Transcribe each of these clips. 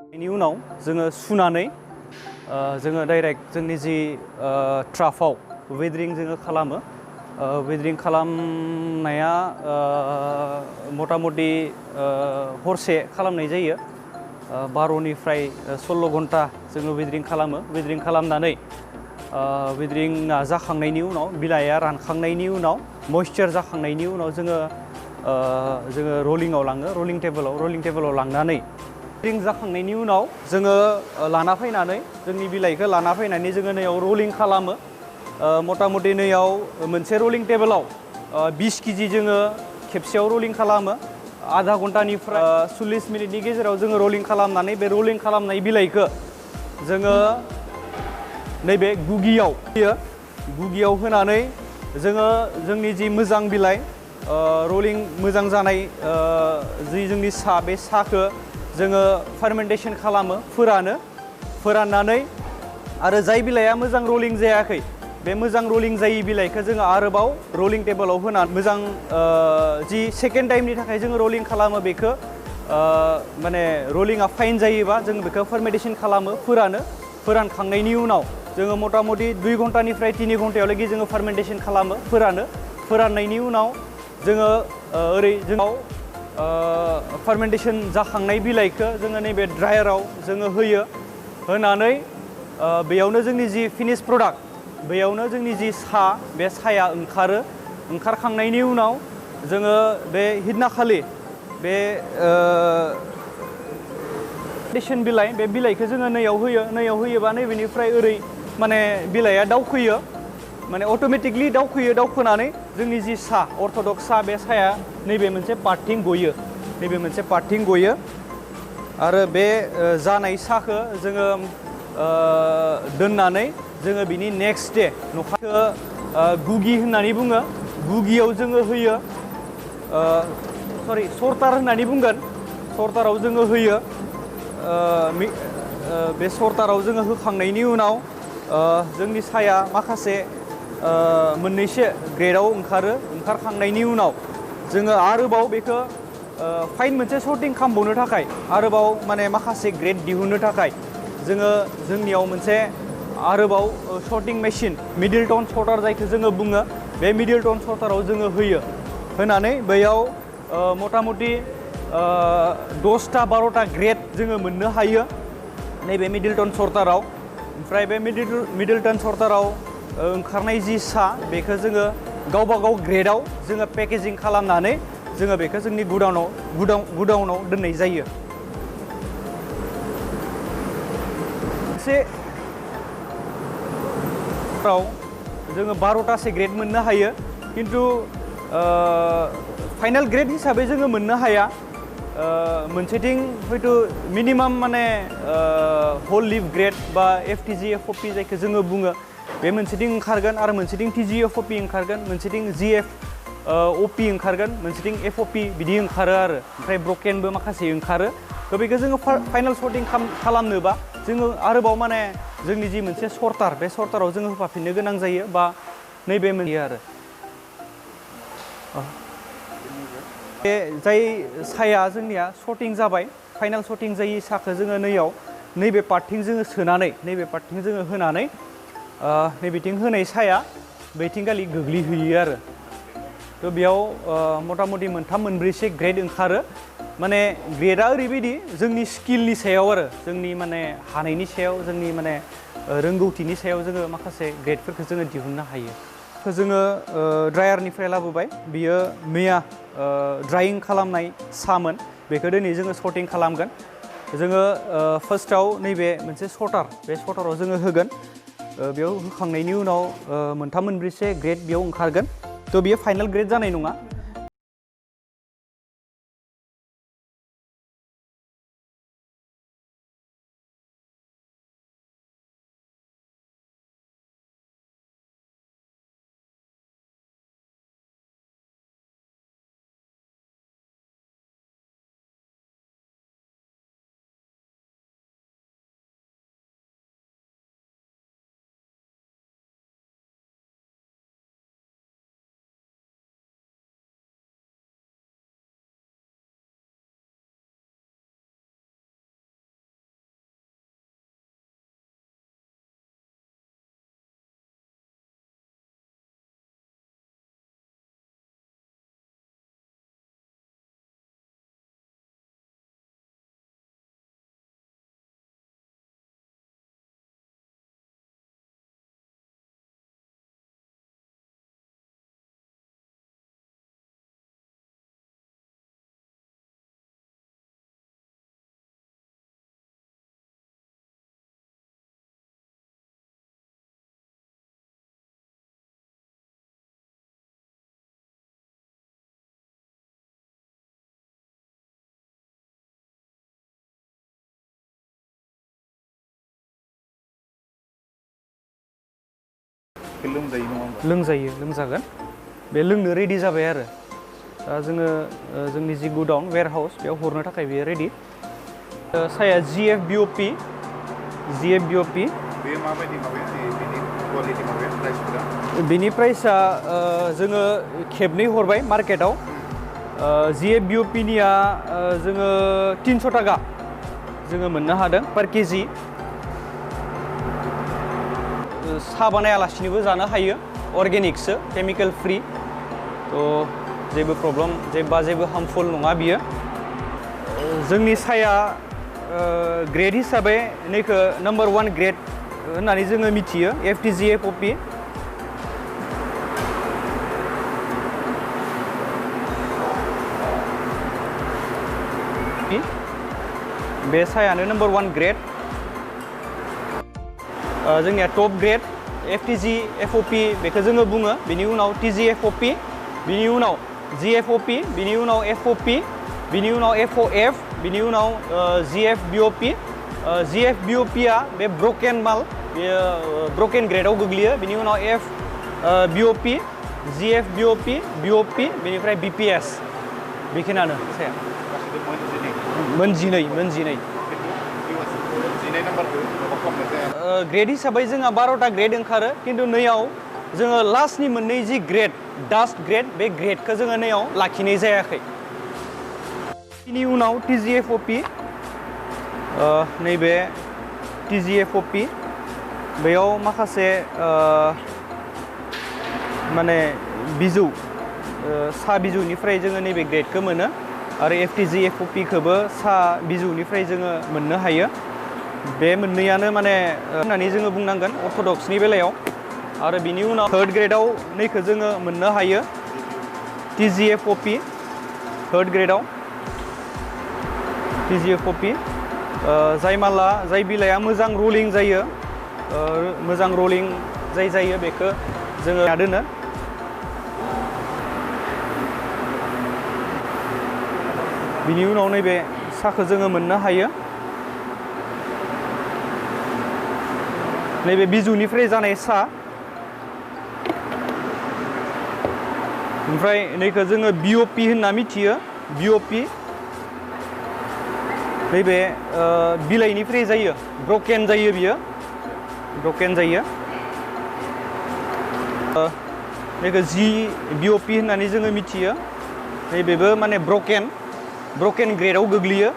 बेनि उनाव जोङो सुनानै जोङो डाइरेक्ट जोंनि जि ट्राफाव वेदारिं जोङो खालामो वेदारिं खालामनाया मथा मथि हरसे खालामनाय जायो 12निफ्राय 16 घन्टा जोङो वेदारिं खालामो वेदारिं खालामनानै वेदारिंआ जाखांनायनि उनाव बिलाइआ रानखांनायनि उनाव मइस्चार जाखांनायनि उनाव जोङो रलिंआव लाङो रलिं टेबोलाव लांनानै वेदारिं जाखांनायनि उनाव जोङो लाना फैनानै जोंनि बिलाइखौ लाना फैनानै जोङो नैयाव रलिं खालामो मथा मथि नैयाव मोनसे रलिं टेबोलाव 20 केजि जोङो खेबसेयाव रलिं खालामो आधा घन्टानिफ्राय 40 मिनिटनि गेजेराव जोङो रलिं खालामनानै बे रलिं खालामनाय बिलाइखौ जोङो नैबे गुगियाव होनानै जोङो जोंनि जि मोजां बिलाइ रलिं मोजां जानाय जि जोंनि सा बे साखौ जोङो फार्मेन्टेसन खालामो फोराननानै आरो जाय बिलाइया मोजां रलिं जायाखै बे मोजां रलिं जायै बिलाइखौ जोङो आरोबाव रलिं टेबोलाव होनानै मोजां जि सेकेन्ड टाइमनि थाखाय जोङो रलिं खालामो बेखौ माने रलिंआ फाइन जायोबा जों बेखौ फार्मेन्टेसन खालामो फोरानखांनायनि उनाव जोङो मथा मथि 2 घन्टानिफ्राय 3 घन्टायावलागि जोङो फार्मेन्टेसन खालामो फोराननायनि उनाव जोङो जोंनाव फार्मेन्टेसन जाखांनाय बिलाइखौ जोङो नैबे ड्रायाराव जोङो होनानै बेयावनो जोंनि जि फिनिश प्रडाक्ट बेयावनो जोंनि जि बे साया ओंखारखांनायनि उनाव जोङो बे हिदनाखालि बे फार्मेन्टेसन बिलाइ बे बिलाइखौ जोङो नैयाव होयोबा नैबेनिफ्राय माने बिलाइया दावखोयो माने अट'मेटिकलि दावखोनानै जोंनि जि अर्थ'डक्स बे साया नैबे मोनसे पार्टथिं गयो आरो बे जानाय साखौ जोङो दोननानै जोङो बिनि नेक्स्ट दे नखाखौ गुगि होननानै बुङो गुगियाव जोङो होयो सरटार होननानै बुंगोन सरटाराव जोङो होयो बे सरटाराव जोङो होखांनायनि उनाव जोंनि साया माखासे मोननैसो ग्रेडआव ओंखारखांनायनि उनाव जोङो आरोबाव बेखौ फाइन मोनसे सर्टिं खालामबावनो थाखाय आरोबाव माने माखासे ग्रेड दिहुननो थाखाय जोङो जोंनियाव मोनसे आरोबाव सर्टिं मेसिन मिडल टन सर्टार जायखौ जोङो बुङो बे मिडल टन सर्टाराव जोङो होनानै बैयाव मथा मथि 10टा 12टा ग्रेड जोङो मोननो हायो नैबे मिडल टन सर्टाराव ओमफ्राय बे मिडल टन सर्टाराव ओंखारनाय जि बेखौ जोङो गावबा गाव ग्रेडआव जोङो पेकेजिं खालामनानै जोङो बेखौ जोंनि गुडाउनाव दोननाय जायो जोङो 12टासो ग्रेड मोननो हायो खिन्थु फाइनाल ग्रेड हिसाबै जोङो मोननो हाया मोनसेथिं हयथ' मिनिमाम माने हल लिफ ग्रेड बा FTG FOP जायखौ जोङो बुङो बे मोनसेथिं ओंखारगोन आरो मोनसेथिं TG FOP ओंखारगोन मोनसेथिं GF OP ओंखारगोन मोनसेथिं FOP बिदि ओंखारो आरो ओमफ्राय ब्रकेनबो माखासे ओंखारो थ' बेखौ जोङो फाइनाल सर्टिं खालामनोबा जोङो आरोबाव माने जोंनि जि मोनसे सर्टार बे सर्टाराव जोङो होफाफिननो गोनां जायो बा नैबे मोनसे आरो बे जाय साया जोंनिया सर्टिं जाबाय फाइनाल सर्टिं जायै साखौ जोङो नैबे पार्टथिं जोङो सोनानै नैबे पार्टथिं जोङो होनानै नैबेथिं होनाय साया बैथिंगालि गोग्लैहैयो आरो थ' बेयाव मथा मथि 3-4 ग्रेड ओंखारो माने ग्रेडआ ओरैबायदि जोंनि स्किलनि सायाव आरो जोंनि माने हानायनि सायाव जोंनि माने रोंगौथिनि सायाव जोङो माखासे ग्रेडफोरखौ जोङो दिहुननो हायो जोङो ड्रायारनिफ्राय लाबोबाय बियो मैया ड्राइं खालामनाय सामोन बेखौ दिनै जोङो सर्टिं खालामगोन जोङो फार्स्टआव नैबे मोनसे सर्टार बे सर्टाराव जोङो होगोन बेयाव होखांनायनि उनाव 3-4 ग्रेड बेयाव ओंखारगोन थ' बियो फाइनाल ग्रेड जानाय नङा लोंजायो नङा होमबा? लोंजायो, लोंजागोन। बे लोंनो रेडि जाबाय आरो दा जोङो जोंनि जि गुडाउन वेरहाउस बेयाव हरनो थाखाय बेयो रेडि। साया GFBOP बे माबायदि माबाया बेनि कुवालिटि माबाया प्राइसफोरा? बेनि प्राइसा जोङो खेबनै हरबाय मार्केटाव। GFBOP-निया जोङो 300 थाखा जोङो मोननो हादों पार केजि। साहा बानायालासिनोबो जानो हायो, अर्गेनिकसो, केमिकेल फ्रि, थ' जेबो प्रब्लेम जेबो हार्मफुल नङा बियो। जोंनि साया ग्रेड हिसाबै नैखौ नम्बर 1 ग्रेड होननानै जोङो मिथियो, FTG-FOP। बे सायानो नम्बर 1 ग्रेड। जोंनिया टप ग्रेड FTG-FOP बेखौ जोङो बुङो, बिनि उनाव TG-FOP, बिनि उनाव GFOP, बिनि उनाव FOP, बिनि उनाव FOF, बिनि उनाव GFBOP। GFBOP-आ बे ब्रकेन माल, बेयो ब्रकेन ग्रेडआव गोग्लैयो। बिनि उनाव BOP, GFBOP, BOP, बेनिफ्राय BPS। बेखिनियानो साया मोनजिनै। ग्रेड हिसाबै जोंहा 12टा ग्रेड ओंखारो, खिन्थु नैयाव जोङो लास्टनि मोननै जि ग्रेड, डास्ट ग्रेड, बे ग्रेडखौ जोङो नैयाव लाखिनाय जायाखै। बेनि उनाव TG-FOP, नैबे TG-FOP, बेयाव माखासे माने बिजौ, साहा बिजौनिफ्राय जोङो नैबे ग्रेडखौ मोनो, आरो FTG-FOP-खौबो साहा बिजौनिफ्राय जोङो मोननो हायो। बे मोननैयानो माने होननानै जोङो बुंनांगोन अर्थ'डक्सनि बेलायाव। आरो बिनि उनाव थार्ड ग्रेडआव नैखौ जोङो मोननो हायो, TG-FOP, थार्ड ग्रेडआव TG-FOP। जाय बिलाइआ मोजां रलिं जायो, मोजां रलिं जायो बेखौ जोङो दोनो। बिनि उनाव नैबे साहाखौ जोङो मोननो हायो, नैबे बिजौनिफ्राय जानाय साहा। ओमफ्राय नैखौ जोङो BOP होनना मिथियो, BOP। नैबे बिलाइनिफ्राय जायो, ब्रकेन जायो बियो, ब्रकेन जायो। नैखौ GBOP होननानै जोङो मिथियो, नैबेबो माने ब्रकेन ग्रेडआव गोग्लैयो।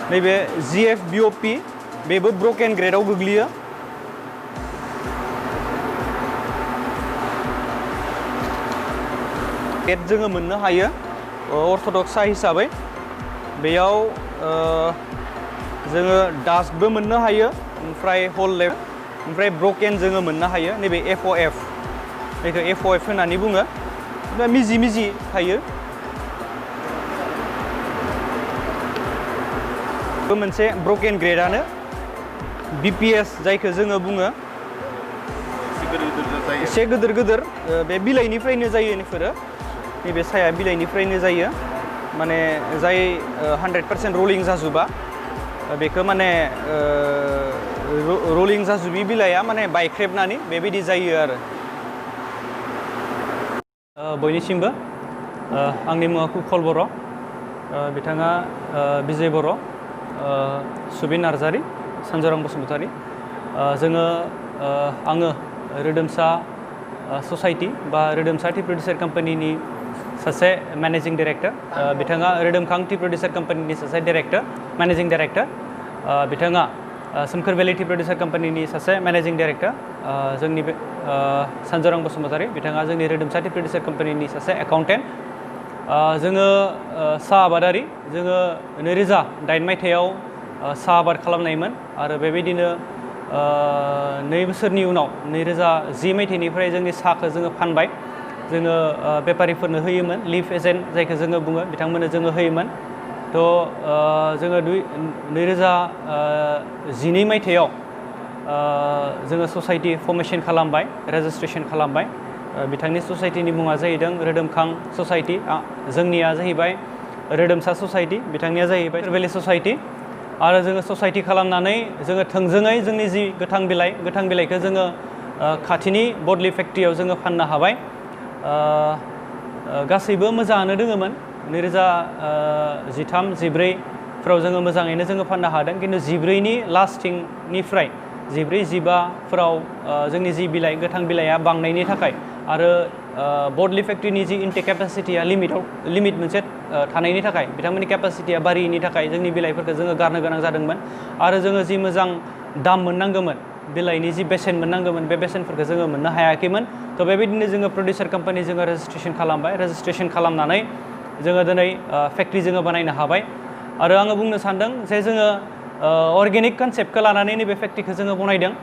नैबे GFBOP, बेबो ब्रकेन ग्रेडआव गोग्लैयो। ग्रेड जोङो मोननो हायो अर्थ'डक्स साहा हिसाबै। बेयाव जोङो डास्टबो मोननो हायो, ओमफ्राय हल लेभ, ओमफ्राय ब्रकेन जोङो मोननो हायो। नैबे FOF, बेखौ FOF होननानै बुङो, मिजि थायो। मोनसे ब्रकेन ग्रेडआनो BPS, जायखौ जोङो बुङो एसे गिदिर बे बिलाइनिफ्रायनो जायो। बेफोरो नैबे साया बिलाइनिफ्रायनो जायो, माने जाय 100% रलिं जाजोबा, बेखौ माने रलिं जाजोबि बिलाइआ माने बायख्रेबनानै बेबायदि जायो आरो। बयनिसिमबो आंनि मुङा कुखल बर', बिथाङा बिजय बर', सुबिन नार्जारि, सानजोरां बसुमतारि। आङो रोदोमसा ससाइटि बा रोदोमसा टी प्रडिउसार कम्पानिनि सासे मेनेजिं डाइरेक्टर। बिथाङा रोदोमखां टी प्रडिउसार कम्पानिनि सासे मेनेजिं डाइरेक्टर। बिथाङा सोमखोर भेलि टी प्रडिउसार कम्पानिनि सासे मेनेजिं डाइरेक्टर। जोंनि बे सानजोरां बसुमतारि, बिथाङा जोंनि रोदोमसा टी प्रडिउसार कम्पानिनि सासे एकाउन्टेन्ट। जोङो साहा आबादारि, जोङो 2008 मायथाइयाव साहा आबाद खालामनायमोन, आरो बेबायदिनो 2 बोसोरनि उनाव 2010 मायथाइनिफ्राय जोंनि साहाखौ जोङो फानबाय। जोङो बेफारिफोरनो होयोमोन, लिफ एजेन्ट जायखौ जोङो बुङो, बिथांमोननो जोङो होयोमोन। थ' जोङो 2012 मायथाइयाव जोङो ससाइटि फर्मेसन खालामबाय, रेजिस्ट्रेसन खालामबाय। बिथांनि ससाइटिनि मुङा जाहैदों रोदोमखां ससाइटि। जोंनिया जाहैबाय रोदोमसा ससाइटि, बिथांनिया जाहैबाय भेलि ससाइटि। आरो जोङो ससाइटि खालामनानै जोङो थोंजोङै जोंनि जि गोथां बिलाइखौ जोङो खाथिनि बडलि फेक्ट्रियाव जोङो फाननो हाबाय। गासैबो मोजाङानो दोङोमोन। 2013-14 जोङो मोजाङैनो जोङो फाननो हादों, खिन्थु 14नि लास्टिंनिफ्राय 14-15 जोंनि जि गोथां बिलाइया बांनायनि थाखाय आरो बडलि फेक्ट्रिनि जि इनटेक केपासिटिया लिमिट मोनसे थानायनि थाखाय, बिथांमोननि केपासिटिया बारियैनि थाखाय जोंनि बिलाइफोरखौ जोङो गारनो गोनां जादोंमोन। आरो जोङो जि मोजां दाम मोननांगौमोन, बिलाइनि जि बेसेन मोननांगौमोन, बे बेसेनफोरखौ जोङो मोननो हायाखैमोन। थ' बेबायदिनो जोङो प्रडिउसार कम्पानि जोङो रेजिस्ट्रेसन खालामबाय। रेजिस्ट्रेसन खालामनानै जोङो दिनै फेक्ट्रि जोङो बानायनो हाबाय। आरो आङो बुंनो सानदों जे जोङो अर्गेनिक कनसेप्टखौ लानानै नैबे फेक्ट्रिखौ जोङो बनायदों।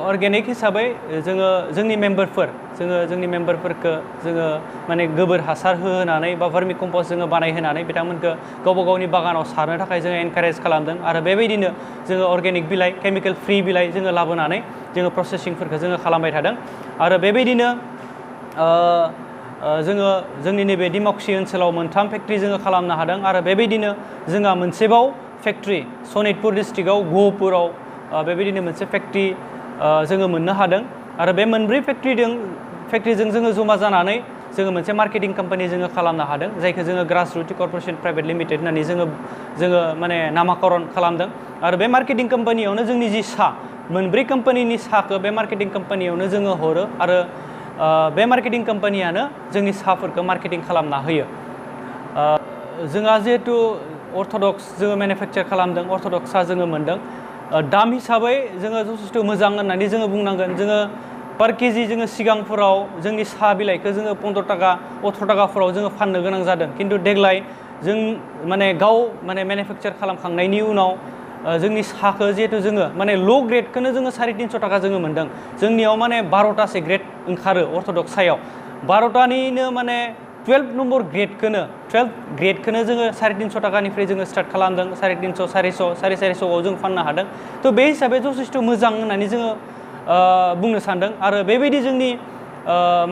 अर्गेनिक हिसाबै जोङो जोंनि मेम्बारफोरखौ जोङो माने गोबोर हासार होनानै बा भार्मि कम्पस्ट जोङो बानायहोनानै बिथांमोनखौ गावबा गावनि बागानाव सारनो थाखाय जोङो एनकारेज खालामदों। आरो बेबायदिनो जोङो अर्गेनिक बिलाइ, केमिकेल फ्रि बिलाइ जोङो लाबोनानै जोङो प्रसेसिंफोरखौ जोङो खालामबाय थादों। आरो बेबायदिनो जोङो जोंनि नैबे डिमाकुसि ओनसोलाव 3 फेक्ट्रि जोङो खालामनो हादों। आरो बेबायदिनो जोंहा मोनसेबाव फेक्ट्रि सनितपुर डिस्ट्रिक्टआव गहपुराव बेबायदिनो मोनसे फेक्ट्रि जोङो मोननो हादों। आरो बे 4 फेक्ट्रिजों जोङो जमा जानानै जोङो मोनसे मार्केटिं कम्पानि जोङो खालामनो हादों, जायखौ जोङो grassroot T corporation private limited होननानै जोङो माने नामाकरन खालामदों। आरो बे मार्केटिं कम्पानियावनो जोंनि जि 4 कम्पानिनि साहाखौ बे मार्केटिं कम्पानियावनो जोङो हरो। आरो बे मार्केटिं कम्पानियानो जोंनि साहाफोरखौ मार्केटिं खालामना होयो। जोंहा जिहेतु अर्थ'डक्स जोङो मेनुफेक्चार खालामदों, अर्थ'डक्स साहा जोङो मोनदों। दाम हिसाबै जोङो जथेस्थ' मोजां होननानै जोङो बुंनांगोन। जोङो पार केजि जोङो सिगांफोराव जोंनि साहा बिलाइखौ जोङो 15 थाखा 18 थाखाफोराव जोङो फाननो गोनां जादों। खिन्थु देग्लाय जों माने मेनुफेक्चार खालामखांनायनि उनाव जोंनि साहाखौ जिहेतु जोङो माने ल' ग्रेडखौनो जोङो 350 थाखा जोङो मोनदों। जोंनियाव माने 12थासो ग्रेड ओंखारो अर्थ'डक्स सायाव। 12थानिनो माने 12 नम्बर ग्रेडखौनो जोङो 350 थाखानिफ्राय जोङो स्टार्ट खालामदों। 350, 400, 450आव जों फाननो हादों। थ' बे हिसाबै जथेस्थ' मोजां होननानै जोङो बुंनो सानदों। आरो बेबायदि जोंनि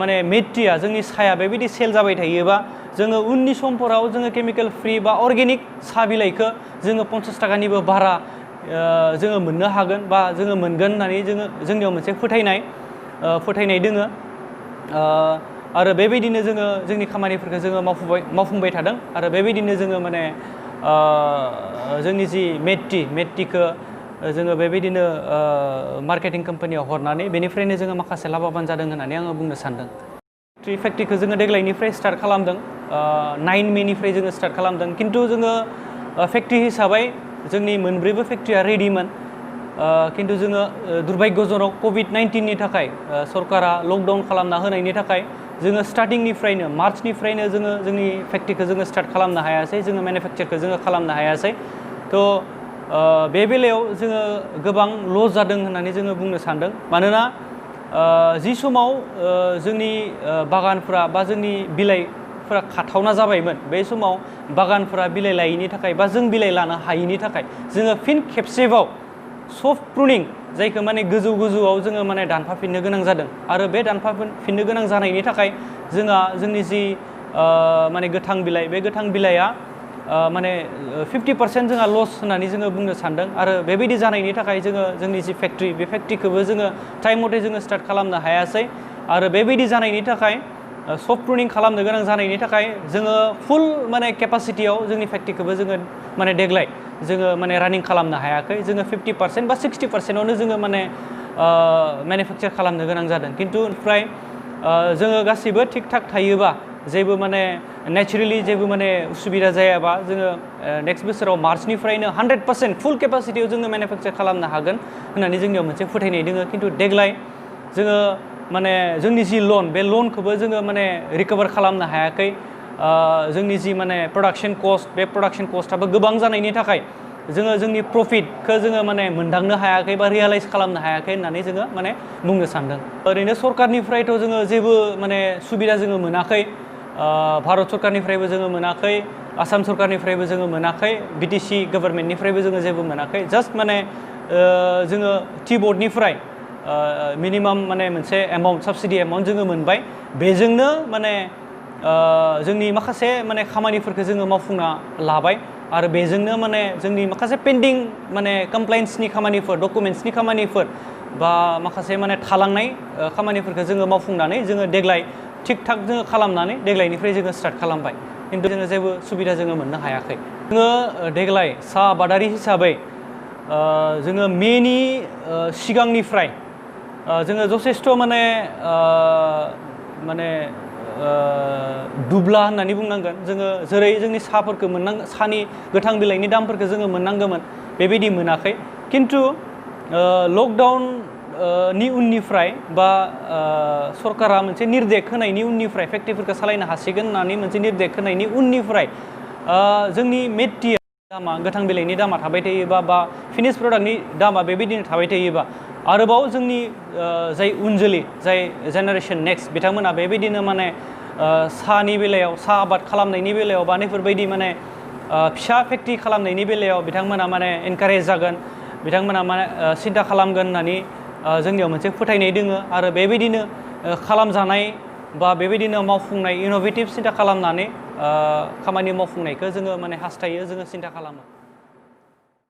माने मेट्रिया, जोंनि साया बेबायदि सेल जाबाय थायोबा जोङो उननि समफोराव जोङो केमिकेल फ्रि बा अर्गेनिक साहा बिलाइखौ जोङो 50 थाखानिबो बारा जोङो मोननो हागोन बा जोङो मोनगोन होननानै जोंनियाव मोनसे फोथायनाय दोङो। आरो बेबायदिनो जोङो जोंनि खामानिफोरखौ जोङो मावफुंबाय थादों। आरो बेबायदिनो जोङो माने जोंनि जि मेट्रिखौ जोङो बेबायदिनो मार्केटिं कम्पानियाव हरनानै बेनिफ्रायनो जोङो माखासे लाभबान जादों होननानै आङो बुंनो सानदों। फेक्ट्रिखौ जोङो देग्लायनिफ्राय स्टार्ट खालामदों। 9 मेनिफ्राय जोङो स्टार्ट खालामदों। खिन्थु जोङो फेक्ट्रि हिसाबै जोंनि 4 फेक्ट्रिया रेडिमोन। खिन्थु जोङो दुर्भाग्यजनक कभिड-19नि थाखाय सरकारा लकडाउन खालामना होनायनि थाखाय जोङो स्टार्टिंनिफ्रायनो मार्चनिफ्रायनो जोंनि फेक्ट्रिखौ जोङो स्टार्ट खालामनो हायासै, जोङो मेनुफेक्चारखौ जोङो खालामनो हायासै। थ' बे बेलायाव जोङो गोबां लस जादों होननानै जोङो बुंनो सानदों। मानोना जि समाव जोंनि बागानफ्रा बा जोंनि बिलाइफोरा खाथावना जाबायमोन, बे समाव बागानफोरा बिलाइ लायैनि थाखाय बा जों बिलाइ लानो हायैनि थाखाय जोङो फिन खेबसेबाव सफ्ट प्रुनिं, जायखौ माने गोजौआव जोङो माने दानफाफिननो गोनां जादों। आरो बे दानफाफिननो गोनां जानायनि थाखाय जोंनि जि माने गोथां बिलाइ, बे गोथां बिलाइया माने 50% जोंहा लस होननानै जोङो बुंनो सानदों। आरो बेबायदि जानायनि थाखाय जोंनि जि फेक्ट्रि, बे फेक्ट्रिखौबो जोङो टाइम मथे जोङो स्टार्ट खालामनो हायासै। आरो बेबायदि जानायनि थाखाय सफ्ट प्रुनिं खालामनो गोनां जानायनि थाखाय जोङो फुल माने केपासिटियाव जोंनि फेक्ट्रिखौबो जोङो माने देग्लाय जोङो माने रानिं खालामनो हायाखै। जोङो 50% बा 60%आवनो जोङो माने मेनुफेक्चार खालामनो गोनां जादों। खिन्थु ओमफ्राय जोङो गासैबो थिग थाक थायोबा, जेबो माने नेचारेलि जेबो माने उसुबिदा जायाबा जोङो नेक्स्ट बोसोराव मार्चनिफ्रायनो 100% फुल केपासिटियाव जोङो मेनुफेक्चार खालामनो हागोन होननानै जोंनियाव मोनसे फोथायनाय दोङो। खिन्थु देग्लाय जोङो माने जोंनि जि लन, बे लनखौबो जोङो माने रिकभार खालामनो हायाखै। जोंनि जि माने प्रडाक्शन कस्ट, बे प्रडाक्शन कस्टआबो गोबां जानायनि थाखाय जोंनि प्रफिटखौ जोङो माने मोनदांनो हायाखै बा रियलाइज खालामनो हायाखै होननानै जोङो माने बुंनो सानदों। ओरैनो सरकारनिफ्रायथ' जोङो जेबो माने सुबिदा जोङो मोनाखै। भारत सरकारनिफ्रायबो जोङो मोनाखै, आसाम सरकारनिफ्रायबो जोङो मोनाखै, BTC गभर्नमेन्टनिफ्रायबो जोङो जेबो मोनाखै। जास्ट माने जोङो टि बर्डनिफ्राय मिनिमाम माने मोनसे एमाउन्ट, साबसिडि एमाउन्ट जोङो मोनबाय। बेजोंनो माने जोंनि माखासे माने खामानिफोरखौ जोङो मावफुंना लाबाय आरो बेजोंनो माने जोंनि माखासे पेन्डिं माने कमप्लायन्सनि खामानिफोर डकुमेन्ट्सनि खामानिफोर बा माखासे माने थालांनाय खामानिफोरखौ जोङो मावफुंनानै जोङो देग्लाय थिग थाक जोङो खालामनानै देग्लायनिफ्राय जोङो स्टार्ट खालामबाय खिन्थु जोङो जेबो सुबिदा जोङो मोननो हायाखै जोङो देग्लाय साहा आबादारि हिसाबै जोङो मेनि सिगांनिफ्राय जोङो जथेस्थ' माने दुब्ला होननानै बुंनांगोन जोङो जेरै जोंनि साहाफोरखौ साहानि गोथां बिलाइनि दामफोरखौ जोङो मोननांगौमोन बेबायदि मोनाखै खिन्थु लकडाउन नि उननिफ्राय बा सरकारा मोनसे निर्देश होनायनि उननिफ्राय फेक्ट्रिफोरखौ सालायनो हासिगोन होननानै मोनसे निर्देश होनायनि उननिफ्राय जोंनि मेटिया दामा गोथां बिलाइनि दामा थाबाय थायोबा बा फिनिश प्रडाक्टनि दामा बेबायदिनो थाबाय थायोबा आरोबाव जोंनि जाय उन जोलै जाय जेनेरेसन नेक्स्ट बिथांमोना बेबायदिनो माने साहानि बेलायाव साहा आबाद खालामनायनि बेलायाव बा नैफोरबायदि माने फिसा फेक्ट्रि खालामनायनि बेलायाव बिथांमोना माने एनकारेज जागोन बिथांमोना माने सिन्था खालामगोन होननानै जोंनियाव मोनसे फोथायनाय दोङो आरो बेबायदिनो खालामजानाय बा बेबायदिनो मावफुंनाय इन'भेटिभ सिन्था खालामनानै खामानि मावफुंनायखौ जोङो माने हास्थायो जोङो सिन्था खालामो